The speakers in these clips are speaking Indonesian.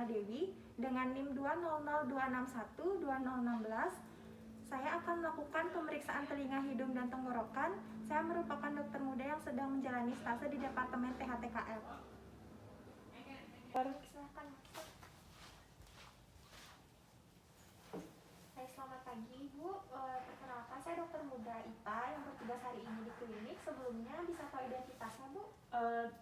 Dewi dengan NIM 20026120016. Saya akan melakukan pemeriksaan telinga, hidung, dan tenggorokan. Saya merupakan dokter muda yang sedang menjalani stase di Departemen THTKL. Silakan. Selamat pagi Ibu, perkenalkan saya dokter muda Ita yang bertugas hari ini di klinik. Sebelumnya bisa tahu identitasnya Bu?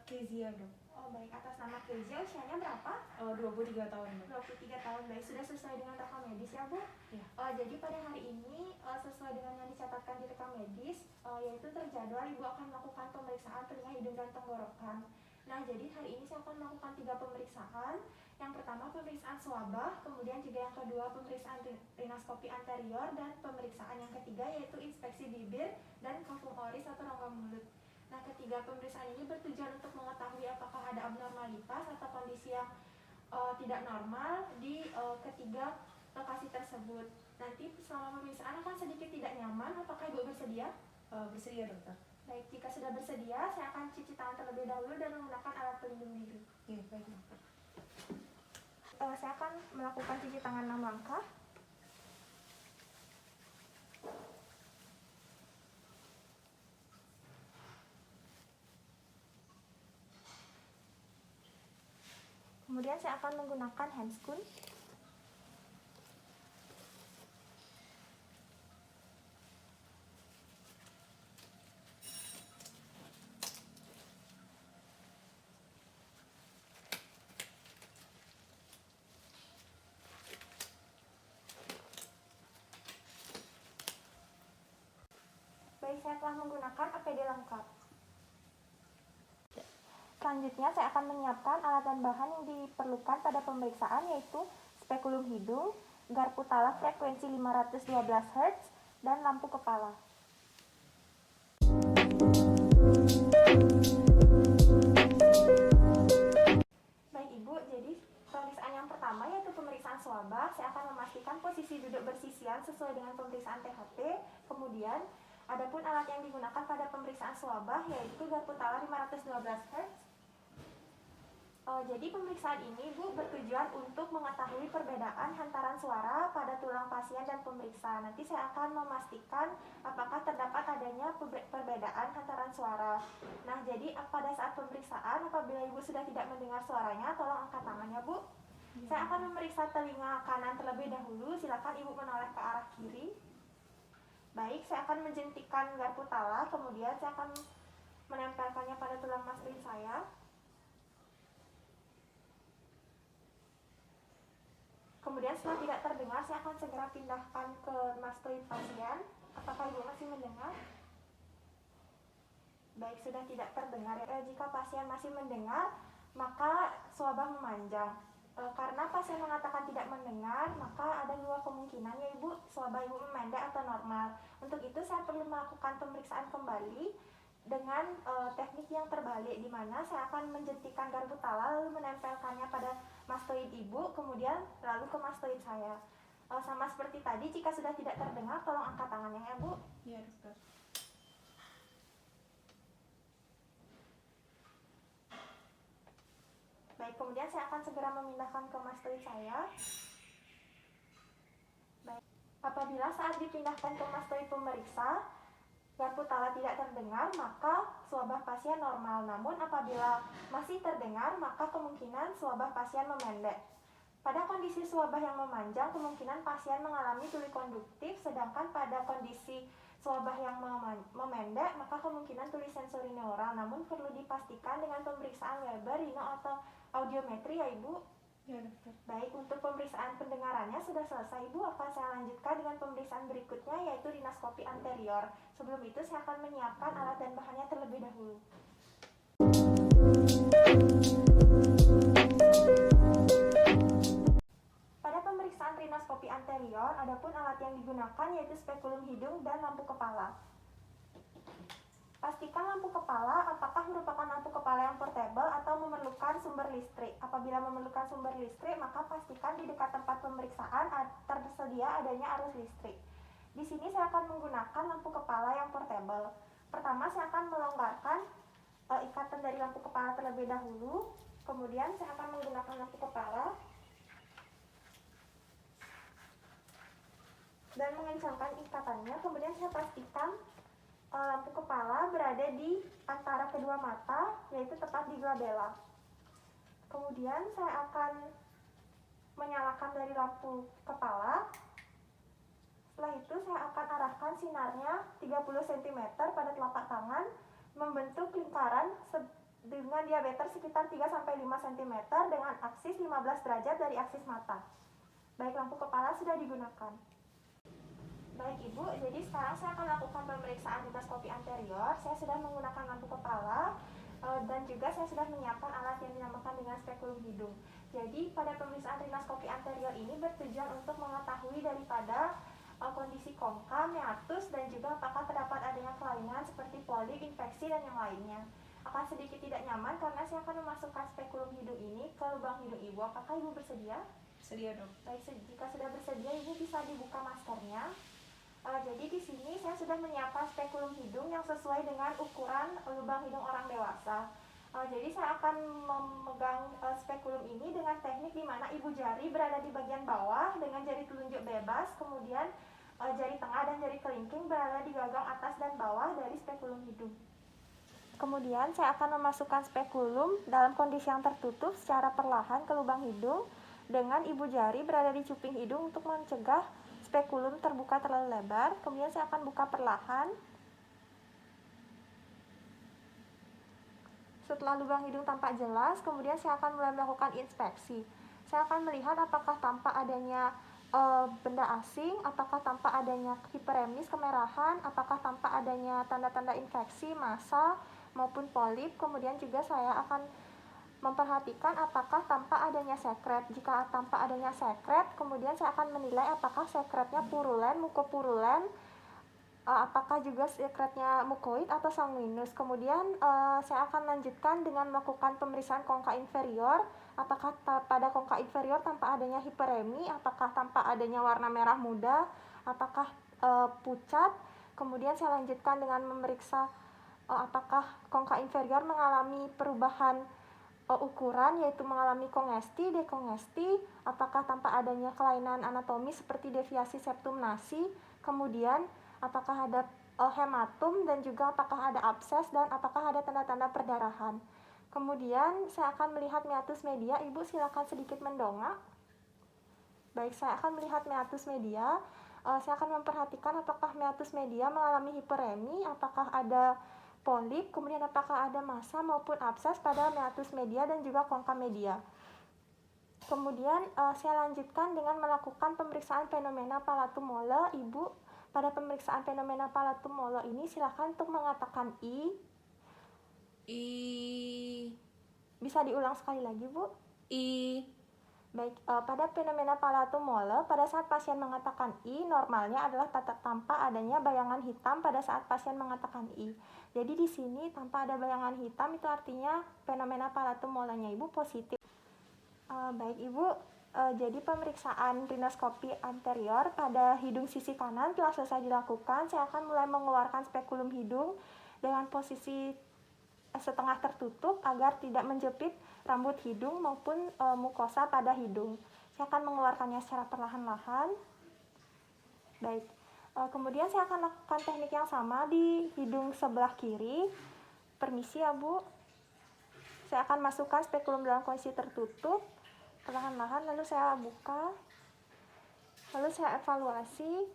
Kezia dok. Oh baik, atas nama Kezia, usianya berapa? 23 tahun dok. 23 tahun, baik. Sudah sesuai dengan rekam medis ya Bu? Ya. Jadi pada hari ini sesuai dengan yang dicatatkan di rekam medis, yaitu terjadwal Ibu akan melakukan pemeriksaan telinga, hidung, dan tenggorokan. Nah, jadi hari ini saya akan melakukan 3 pemeriksaan. Yang pertama pemeriksaan swabah, kemudian juga yang kedua pemeriksaan rhinoskopi anterior, dan pemeriksaan yang ketiga yaitu inspeksi bibir dan kafum oris atau rongga mulut. Nah, ketiga pemeriksaan ini bertujuan untuk mengetahui apakah ada abnormalitas atau kondisi yang tidak normal di ketiga lokasi tersebut. Nanti selama pemeriksaan akan sedikit tidak nyaman. Apakah Ibu bersedia? Bersedia dokter. Baik, jika sudah bersedia, saya akan cuci tangan terlebih dahulu dan menggunakan alat pelindung diri. Ya, baik dokter. Saya akan melakukan cuci tangan 6 langkah. Kemudian saya akan menggunakan handscoon. Baik, saya telah menggunakan APD lengkap. Selanjutnya saya akan menyiapkan alat dan bahan yang diperlukan pada pemeriksaan, yaitu spekulum hidung, garpu tala frekuensi 512 Hz, dan lampu kepala. Baik Ibu, jadi pemeriksaan yang pertama yaitu pemeriksaan swabah. Saya akan memastikan posisi duduk bersisian sesuai dengan pemeriksaan THT. Kemudian adapun alat yang digunakan pada pemeriksaan swabah yaitu garpu tala 512 Hz. Jadi pemeriksaan ini Bu bertujuan untuk mengetahui perbedaan hantaran suara pada tulang pasien dan pemeriksa. Nanti saya akan memastikan apakah terdapat adanya perbedaan hantaran suara. Nah, jadi pada saat pemeriksaan apabila Ibu sudah tidak mendengar suaranya, tolong angkat tangannya Bu. Ya. Saya akan memeriksa telinga kanan terlebih dahulu. Silakan Ibu menoleh ke arah kiri. Baik, saya akan menjentikan garpu tala, kemudian saya akan menempelkannya pada tulang mastoid saya. Kemudian setelah tidak terdengar, saya akan segera pindahkan ke mastoid pasien. Apakah Ibu masih mendengar? Baik, sudah tidak terdengar. Jika pasien masih mendengar, maka swabah memanjang. Karena pasien mengatakan tidak mendengar, maka ada 2 kemungkinan ya Ibu, swabah Ibu memendek atau normal. Untuk itu saya perlu melakukan pemeriksaan kembali dengan teknik yang terbalik, di mana saya akan menjentikan garpu tala lalu menempelkannya pada mastoid Ibu, kemudian lalu ke mastoid saya. Sama seperti tadi, jika sudah tidak terdengar, tolong angkat tangannya ya Bu. Iya dokter. Baik, kemudian saya akan segera memindahkan ke mastoid saya. Baik, apabila saat dipindahkan ke mastoid pemeriksa garpu tala tidak terdengar, maka swabah pasien normal. Namun apabila masih terdengar, maka kemungkinan swabah pasien memendek. Pada kondisi swabah yang memanjang, kemungkinan pasien mengalami tuli konduktif, sedangkan pada kondisi swabah yang memendek, maka kemungkinan tuli sensori neural. Namun perlu dipastikan dengan pemeriksaan Weber, Rino, atau audiometri ya Ibu. Ya dokter. Baik, untuk pemeriksaan pendengarannya sudah selesai Ibu. Akan saya lanjutkan dengan pemeriksaan berikutnya, yaitu rhinoskopi anterior. Sebelum itu saya akan menyiapkan alat dan bahannya terlebih dahulu. Pada pemeriksaan rhinoskopi anterior, adapun alat yang digunakan yaitu spekulum hidung dan lampu kepala. Pastikan lampu kepala apakah merupakan lampu kepala yang portable atau memerlukan sumber listrik. Apabila memerlukan sumber listrik, maka pastikan di dekat tempat pemeriksaan tersedia adanya arus listrik. Di sini saya akan menggunakan lampu kepala yang portable. Pertama, saya akan melonggarkan ikatan dari lampu kepala terlebih dahulu. Kemudian saya akan menggunakan lampu kepala. dan mengencangkan ikatannya. Kemudian saya pastikan lampu kepala berada di antara kedua mata, yaitu tepat di glabella. Kemudian saya akan menyalakan dari lampu kepala. Setelah itu saya akan arahkan sinarnya 30 cm pada telapak tangan, membentuk lingkaran dengan diameter sekitar 3-5 cm dengan aksis 15 derajat dari aksis mata. Baik, lampu kepala sudah digunakan. Baik Ibu, jadi sekarang saya akan lakukan pemeriksaan rhinoskopi anterior. Saya sudah menggunakan lampu kepala dan juga saya sudah menyiapkan alat yang dinamakan dengan spekulum hidung. Jadi pada pemeriksaan rhinoskopi anterior ini bertujuan untuk mengetahui daripada kondisi kongka, meatus, dan juga apakah terdapat adanya kelainan seperti polip, infeksi, dan yang lainnya. Akan sedikit tidak nyaman karena saya akan memasukkan spekulum hidung ini ke lubang hidung Ibu. Apakah Ibu bersedia? Bersedia, Dok. Baik, jika sudah bersedia, Ibu bisa dibuka maskernya. Jadi di sini saya sudah menyiapkan spekulum hidung yang sesuai dengan ukuran lubang hidung orang dewasa. Jadi saya akan memegang spekulum ini dengan teknik di mana ibu jari berada di bagian bawah dengan jari telunjuk bebas, kemudian jari tengah dan jari kelingking berada di gagang atas dan bawah dari spekulum hidung. Kemudian saya akan memasukkan spekulum dalam kondisi yang tertutup secara perlahan ke lubang hidung dengan ibu jari berada di cuping hidung untuk mencegah spekulum terbuka terlalu lebar. Kemudian saya akan buka perlahan. Setelah lubang hidung tampak jelas, kemudian saya akan mulai melakukan inspeksi. Saya akan melihat apakah tampak adanya benda asing, apakah tampak adanya hiperemis kemerahan, apakah tampak adanya tanda-tanda infeksi, massa, maupun polip. Kemudian juga saya akan memperhatikan apakah tampak adanya sekret. Jika tampak adanya sekret, kemudian saya akan menilai apakah sekretnya purulen, mukopurulen, apakah juga sekretnya mukoid atau sanguinus. Kemudian saya akan lanjutkan dengan melakukan pemeriksaan kongka inferior. Apakah pada kongka inferior tampak adanya hiperemi, apakah tampak adanya warna merah muda, apakah pucat. Kemudian saya lanjutkan dengan memeriksa apakah kongka inferior mengalami perubahan ukuran, yaitu mengalami kongesti, dekongesti, apakah tampak adanya kelainan anatomi seperti deviasi septum nasi, kemudian apakah ada hematum, dan juga apakah ada abses, dan apakah ada tanda-tanda perdarahan. Kemudian saya akan melihat meatus media. Ibu silakan sedikit mendongak. Baik, saya akan melihat meatus media. Saya akan memperhatikan apakah meatus media mengalami hiperemi, apakah ada polip, kemudian apakah ada massa maupun abses pada meatus media dan juga kongka media. Kemudian saya lanjutkan dengan melakukan pemeriksaan fenomena palatum mole. Ibu, pada pemeriksaan fenomena palatum mole ini silakan untuk mengatakan I. Bisa diulang sekali lagi, Bu? I. Baik, pada fenomena palatum mole, pada saat pasien mengatakan I, normalnya adalah tampak adanya bayangan hitam pada saat pasien mengatakan I. Jadi di sini tanpa ada bayangan hitam, itu artinya fenomena palatum molenya Ibu positif. Baik Ibu, jadi pemeriksaan rhinoskopi anterior pada hidung sisi kanan telah selesai dilakukan. Saya akan mulai mengeluarkan spekulum hidung dengan posisi setengah tertutup agar tidak menjepit rambut hidung maupun mukosa pada hidung. Saya akan mengeluarkannya secara perlahan-lahan. Baik, kemudian saya akan lakukan teknik yang sama di hidung sebelah kiri. Permisi ya Bu. Saya akan masukkan spekulum dalam kondisi tertutup perlahan-lahan, lalu saya buka, lalu saya evaluasi,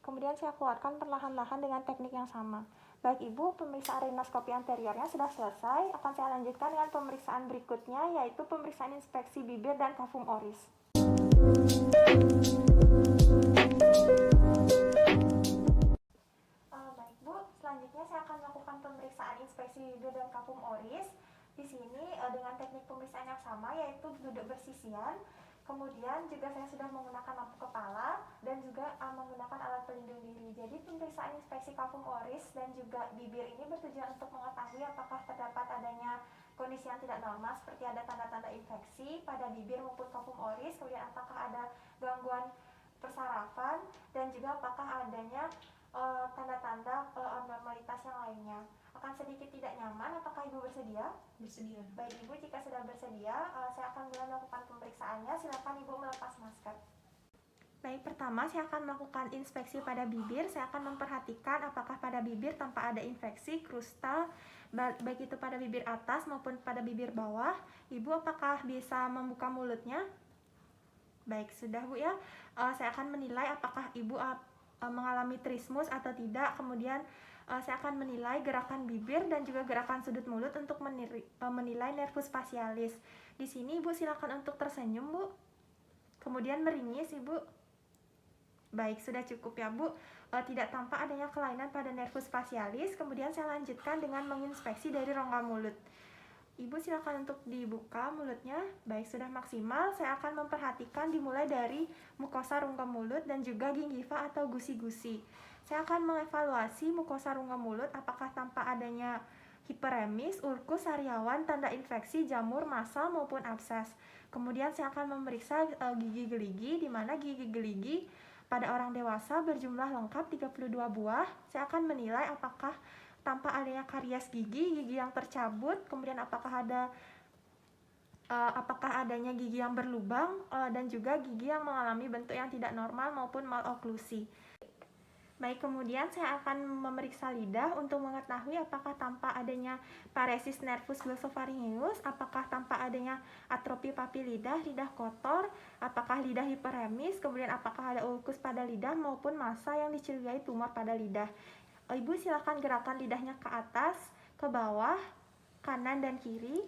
kemudian saya keluarkan perlahan-lahan dengan teknik yang sama. Baik Ibu, pemeriksaan rhinoskopi anteriornya sudah selesai. Akan saya lanjutkan dengan pemeriksaan berikutnya, yaitu pemeriksaan inspeksi bibir dan kafum oris. Baik Bu, selanjutnya saya akan melakukan pemeriksaan inspeksi bibir dan kafum oris. Di sini dengan teknik pemeriksaan yang sama, yaitu duduk bersisian. Kemudian juga saya sudah menggunakan lampu kepala dan juga menggunakan alat pelindung diri. Jadi pemeriksaan inspeksi kafum oris dan juga bibir ini bertujuan untuk mengetahui apakah terdapat adanya kondisi yang tidak normal seperti ada tanda-tanda infeksi pada bibir maupun kafum oris, kemudian apakah ada gangguan persarafan, dan juga apakah adanya tanda-tanda abnormalitas yang lainnya. Akan sedikit tidak nyaman, apakah Ibu bersedia? Bersedia. Baik Ibu, jika sudah bersedia, saya akan mulai melakukan pemeriksaannya. Silakan Ibu melepas masker. Baik, pertama saya akan melakukan inspeksi pada bibir. Saya akan memperhatikan apakah pada bibir tanpa ada infeksi, krustal, baik itu pada bibir atas maupun pada bibir bawah. Ibu apakah bisa membuka mulutnya? Baik, sudah Bu ya. Saya akan menilai apakah Ibu mengalami trismus atau tidak. Kemudian saya akan menilai gerakan bibir dan juga gerakan sudut mulut untuk menilai nervus facialis. Di sini Ibu silakan untuk tersenyum, Bu. Kemudian meringis, Ibu. Baik, sudah cukup ya Bu. Tidak tampak adanya kelainan pada nervus facialis. Kemudian saya lanjutkan dengan menginspeksi dari rongga mulut. Ibu silakan untuk dibuka mulutnya. Baik, sudah maksimal. Saya akan memperhatikan dimulai dari mukosa rongga mulut dan juga gingiva atau gusi-gusi. Saya akan mengevaluasi mukosa rongga mulut apakah tampak adanya hiperemis, ulkus, sariawan, tanda infeksi, jamur, masal maupun abses. Kemudian saya akan memeriksa gigi geligi, di mana gigi geligi pada orang dewasa berjumlah lengkap 32 buah. Saya akan menilai apakah tampak adanya karies gigi yang tercabut, kemudian apakah adanya gigi yang berlubang, dan juga gigi yang mengalami bentuk yang tidak normal maupun maloklusi. Baik, kemudian saya akan memeriksa lidah untuk mengetahui apakah tampak adanya paresis nervus glossopharyngeus, apakah tampak adanya atrofi papi lidah, lidah kotor, apakah lidah hiperemis, kemudian apakah ada ulkus pada lidah maupun massa yang dicurigai tumor pada lidah. Ibu silakan gerakan lidahnya ke atas, ke bawah, kanan dan kiri.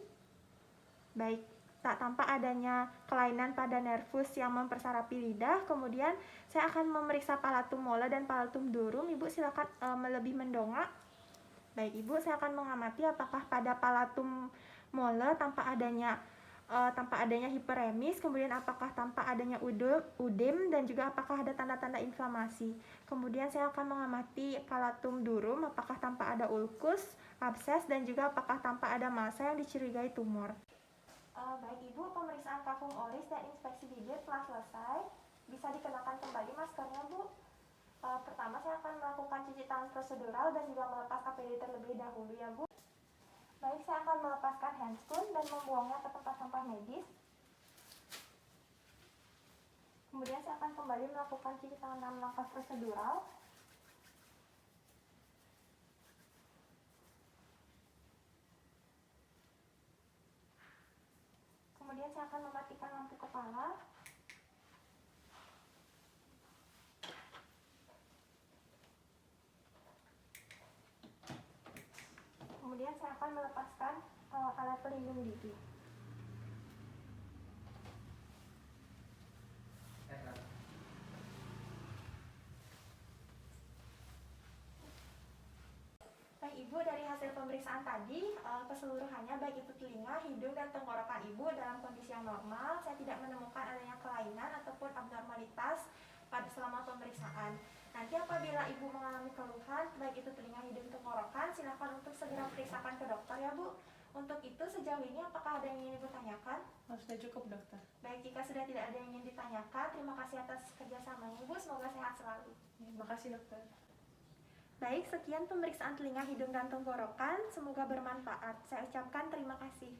Baik, tak tampak adanya kelainan pada nervus yang mempersarapi lidah. Kemudian saya akan memeriksa palatum mola dan palatum durum. Ibu silakan lebih mendongak. Baik, Ibu, saya akan mengamati apakah pada palatum mola tampak adanya hiperemis, kemudian apakah tampak adanya udem dan juga apakah ada tanda-tanda inflamasi. Kemudian saya akan mengamati palatum durum, apakah tampak ada ulkus, abses, dan juga apakah tampak ada massa yang dicurigai tumor. Baik Ibu, pemeriksaan kafum oris dan inspeksi bibir telah selesai. Bisa dikenakan kembali maskernya, Bu. Pertama saya akan melakukan cuci tangan prosedural dan juga melepas APD terlebih dahulu ya, Bu. Baik, saya akan melepaskan handscoon dan membuangnya ke tempat sampah medis. Kemudian saya akan kembali melakukan cuci tangan dalam langkah prosedural. Kemudian saya akan mematikan lampu kepala. Kemudian saya akan melepaskan alat pelindung diri. Baik Ibu, dari hasil pemeriksaan tadi, keseluruhannya baik itu telinga, hidung, dan tenggorokan Ibu dalam kondisi yang normal. Saya tidak menemukan adanya kelainan ataupun abnormalitas selama pemeriksaan. Nanti apabila Ibu mengalami keluhan, baik itu telinga, hidung, tenggorokan, silakan untuk segera periksakan ke dokter ya Bu. Untuk itu sejauh ini apakah ada yang ingin Ibu tanyakan? Sudah cukup dokter. Baik, jika sudah tidak ada yang ingin ditanyakan, terima kasih atas kerjasamanya Ibu, semoga sehat selalu. Terima kasih dokter. Baik, sekian pemeriksaan telinga, hidung, dan tenggorokan. Semoga bermanfaat. Saya ucapkan terima kasih.